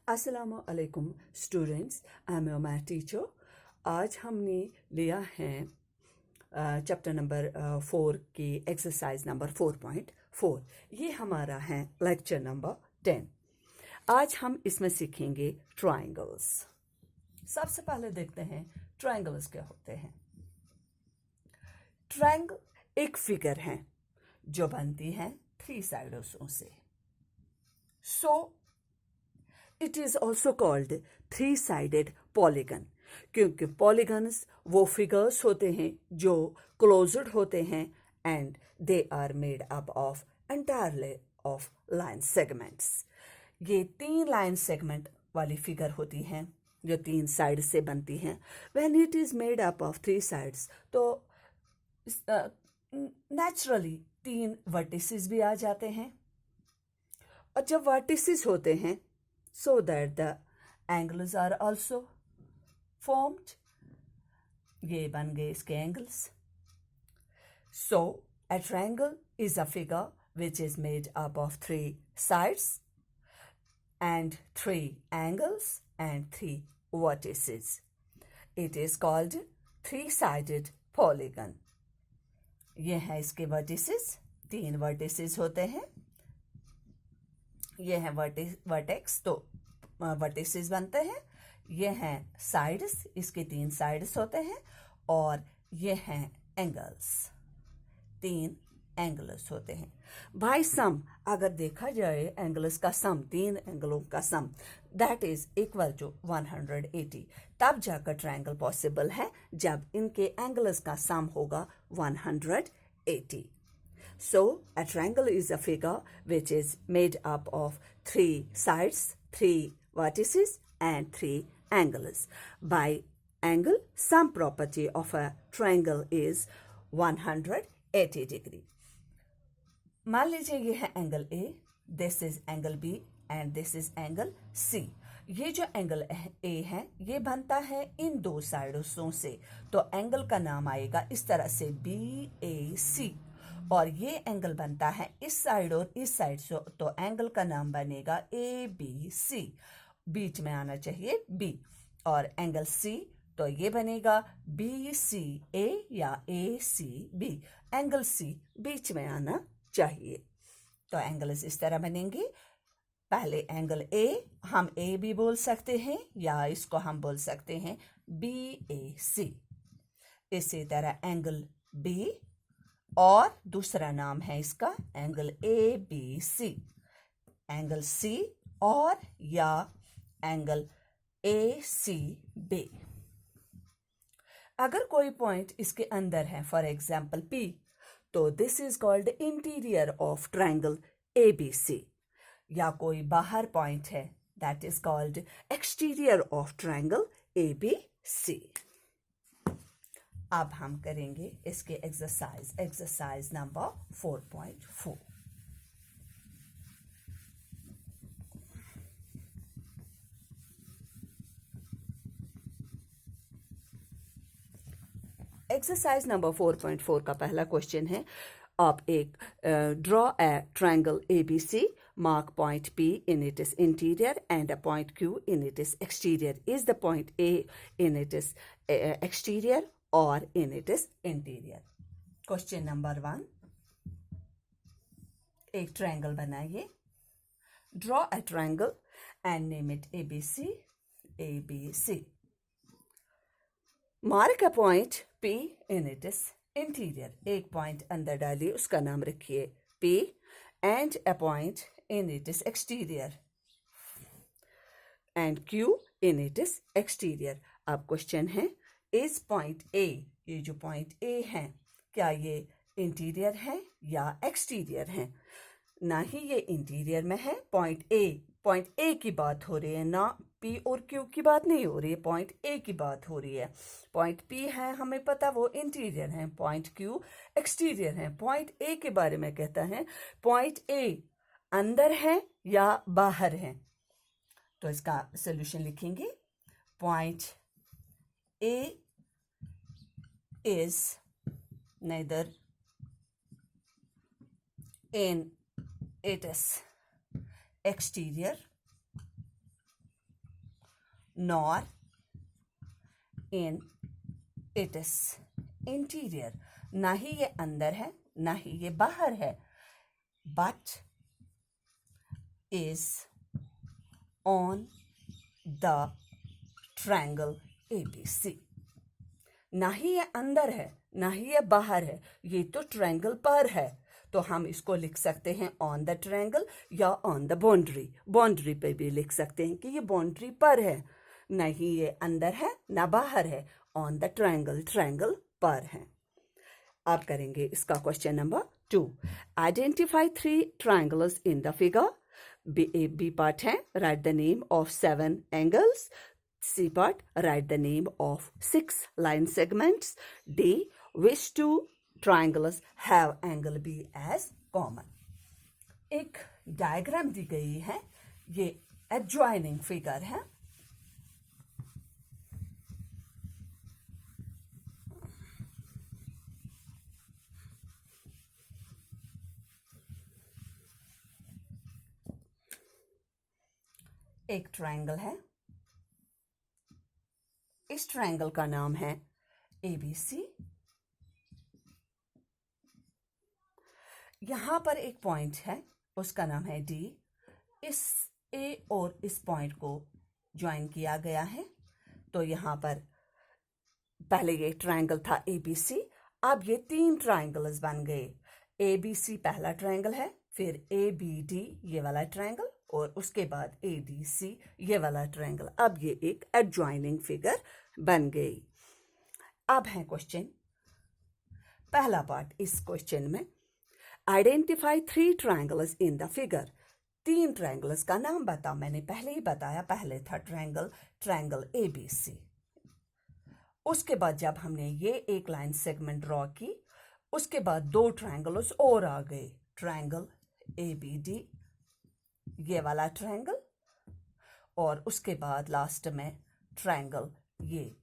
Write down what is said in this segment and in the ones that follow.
अस्सलामु अलैकुम students, I am your math teacher. आज हमने लिया है चैप्टर नंबर 4 की एक्सरसाइज नंबर 4.4। ये हमारा है लेक्चर नंबर 10। आज हम इसमें सीखेंगे ट्रायंगल्स। सबसे पहले देखते हैं ट्रायंगल्स क्या होते हैं। ट्रायंगल एक फिगर है जो बनती है 3 साइडों से। इट इज ऑल्सो कॉल्ड 3-साइडेड पॉलीगन, क्योंकि पॉलीगन्स वो फिगर्स होते हैं जो क्लोज्ड होते हैं and they are made up of entirely of line segments. ये 3 लाइन सेगमेंट वाली फिगर होती हैं जो 3 साइड से बनती हैं। When it is made up of 3 sides तो नेचुरली 3 वर्टिसेस भी आ जाते हैं, और जब वर्टिसेस होते हैं so that the angles are also formed. ये बन गए इसके angles. So a triangle is a figure which is made up of 3 sides and 3 angles and 3 vertices. It is called 3-sided polygon. ये है इसके vertices, 3 vertices होते हैं। ये है वर्टेक्स, तो वर्टिसेस बनते हैं। ये हैं साइड्स, इसके 3 साइड्स होते हैं, और ये हैं एंगल्स, 3 एंगल्स होते हैं। बाय सम अगर देखा जाए एंगल्स का सम, 3 एंगलों का सम, दैट इज इक्वल टू 180। तब जाकर ट्रायंगल पॉसिबल है जब इनके एंगल्स का सम होगा 180। So, a triangle is a figure which is made up of 3 sides, 3 vertices, and 3 angles. By angle, some property of a triangle is 180 degree. मान लीजिए ये है angle A, this is angle B, and this is angle C. ये जो angle A है ये बनता है इन 2 साइडों से, तो एंगल का नाम आएगा इस तरह से BAC। और ये एंगल बनता है इस साइड और इस साइड से, तो एंगल का नाम बनेगा ABC। बीच में आना चाहिए B। और एंगल C तो ये बनेगा BCA या ACB। एंगल C बीच में आना चाहिए, तो एंगल्स इस तरह बनेंगे। पहले एंगल A हम A भी बोल सकते हैं, या इसको हम बोल सकते हैं BAC। इसी तरह एंगल B, और दूसरा नाम है इसका एंगल ABC। एंगल C और या एंगल ACB। अगर कोई पॉइंट इसके अंदर है, फॉर एग्जाम्पल P, तो this is called interior of triangle ABC। या कोई बाहर पॉइंट है, that is called exterior of triangle ABC। अब हम करेंगे इसके एक्सरसाइज नंबर 4.4। एक्सरसाइज नंबर 4.4 का पहला क्वेश्चन है, आप एक draw a triangle ABC, mark point P in its interior and a point Q in its exterior. Is the point A in its exterior or in its interior? Question number 1, एक triangle बनाइए। Draw a triangle and name it ABC। Mark a point P in its interior। एक point अंदर डालिए, उसका नाम रखिए P, and a point in its exterior and Q in its exterior। अब question है, इस पॉइंट A, ये जो पॉइंट A है, क्या ये इंटीरियर है या एक्सटीरियर है? ना ही ये इंटीरियर में है। पॉइंट A की बात हो रही है, ना P और Q की बात नहीं हो रही है, पॉइंट A की बात हो रही है। पॉइंट P है, हमें पता वो इंटीरियर है, पॉइंट Q एक्सटीरियर है। पॉइंट A के बारे में कहता है पॉइंट A अंदर है या बाहर है, तो इसका सॉल्यूशन लिखेंगे। Point A is neither in its exterior nor in its interior, ना ही ये अंदर है ना ही ये बाहर है, but is on the triangle ABC. ना ही ये अंदर है ना ही ये बाहर है, ये तो ट्रायंगल पर है, तो हम इसको लिख सकते हैं ऑन द ट्रायंगल या ऑन द बाउंड्री. बाउंड्री पे भी लिख सकते हैं कि ये बाउंड्री पर है, ना ही ये अंदर है ना बाहर है, ऑन द ट्रायंगल, ट्रायंगल पर है. अब करेंगे इसका question number 2. Identify 3 triangles in the figure. B part है write the name of 7 angles. C part, write the name of 6 line segments. D, which 2 triangles have angle B as common? एक diagram दी गई है, ये adjoining figure है. एक triangle है, इस triangle का नाम है ABC. यहां पर एक पॉइंट है, उसका नाम है D. इस A और इस पॉइंट को ज्वाइन किया गया है, तो यहां पर पहले ये ट्रायंगल था ABC, अब ये 3 ट्रायंगल्स बन गए. ABC पहला ट्रायंगल है, फिर ABD ये वाला ट्रायंगल, और उसके बाद ADC ये वाला ट्रायंगल. अब ये एक एडजॉइनिंग फिगर बन गई. अब है क्वेश्चन, पहला पार्ट इस क्वेश्चन में, identify 3 triangles in the figure. 3 triangles का नाम बता. मैंने पहले ही बताया, पहले था ट्रायंगल ABC. उसके बाद जब हमने ये एक लाइन सेगमेंट ड्रॉ की, उसके बाद 2 ट्रायंगल्स और आ गए, ट्रायंगल ABD ये वाला ट्रायंगल, और उसके बाद लास्ट में ट्रायंगल ये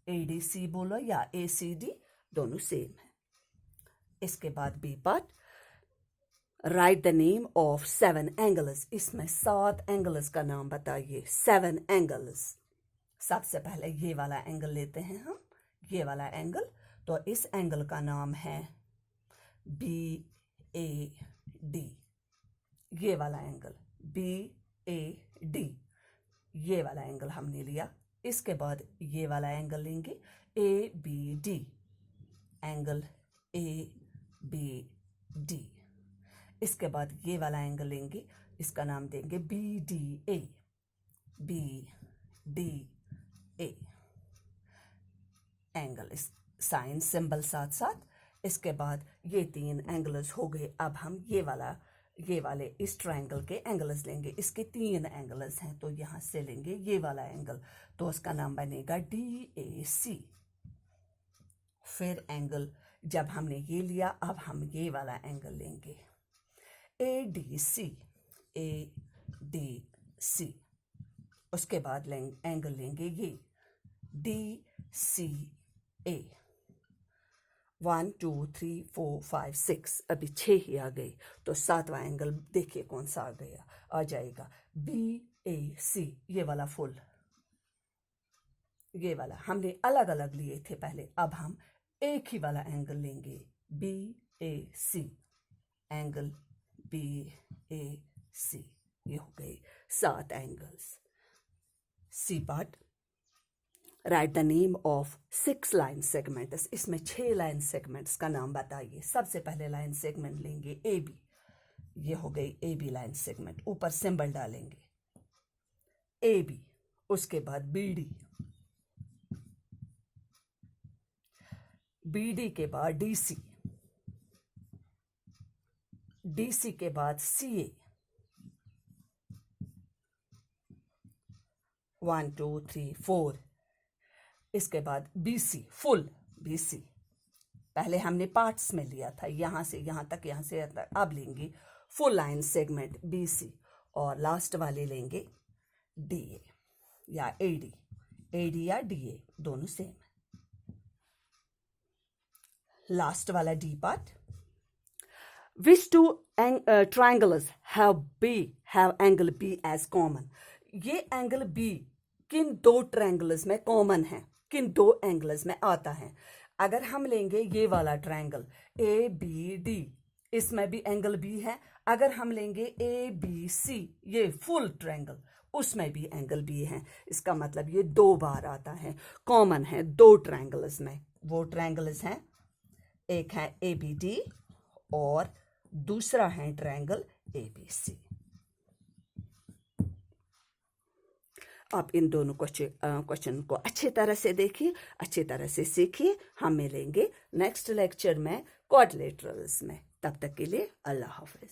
ADC बोलो या ACD, दोनों सेम है. इसके बाद B part, right the name of 7 angles. इसमें 7 एंगल्स का नाम बताइए. 7 एंगल्स. सबसे पहले ये वाला एंगल लेते हैं हम, ये वाला एंगल, तो इस एंगल का नाम है BAD. ये वाला एंगल BAD, ये वाला एंगल हमने लिया. इसके बाद ये वाला एंगल लेंगे ABD, एंगल ABD. इसके बाद ये वाला एंगल लेंगे, इसका नाम देंगे BDA, एंगल, इस साइन सिंबल साथ साथ. इसके बाद ये 3 एंगल्स हो गए. अब हम ये वाले इस ट्रायंगल के एंगल्स लेंगे. इसके 3 एंगल्स हैं, तो यहां से लेंगे ये वाला एंगल, तो उसका नाम बनेगा DAC. फिर एंगल जब हमने ये लिया, अब हम ये वाला एंगल लेंगे ADC. उसके बाद एंगल लेंगे ये DCA. 1 2 3 4 5 6, अभी 6 ही आ गई, तो 7वां एंगल देखिए कौन सा आ जाएगा BAC. ये वाला फुल, ये वाला हमने अलग अलग लिए थे पहले, अब हम एक ही वाला एंगल लेंगे BAC, एंगल BAC. ये हो गए 7 angles. C part, right the name of 6 line segments. इसमें 6 लाइन सेगमेंट्स का नाम बताइए. सबसे पहले लाइन सेगमेंट लेंगे AB. ये हो गई AB लाइन सेगमेंट, ऊपर सिंबल डालेंगे AB. उसके बाद BD के बाद DC के बाद CA. 1 2 3 4. इसके बाद BC, फुल BC. पहले हमने पार्ट्स में लिया था, यहां से यहां तक, यहां से यहां तक. अब लेंगे फुल लाइन सेगमेंट BC, और लास्ट वाले लेंगे DA या AD या DA, दोनों सेम है. लास्ट वाला D part, which 2 triangles have angle B as common. ये एंगल बी किन दो ट्रायंगल्स में कॉमन है, किन दो एंगल्स में आता है। अगर हम लेंगे ये वाला ट्रायंगल ए बी डी, इसमें भी एंगल बी है। अगर हम लेंगे ए बी सी, ये फुल ट्रायंगल, उसमें भी एंगल बी है। इसका मतलब ये दो बार आता है, कॉमन है दो ट्रायंगल्स में। वो ट्रायंगल्स हैं, एक है ए बी डी और दूसरा है ट्रायंगल ए बी सी। आप इन दोनों क्वेश्चन को अच्छी तरह से देखिए, अच्छी तरह से सीखिए। हम मिलेंगे नेक्स्ट लेक्चर में क्वाड्रिलेटरल्स में। तब तक के लिए अल्लाह हाफिज।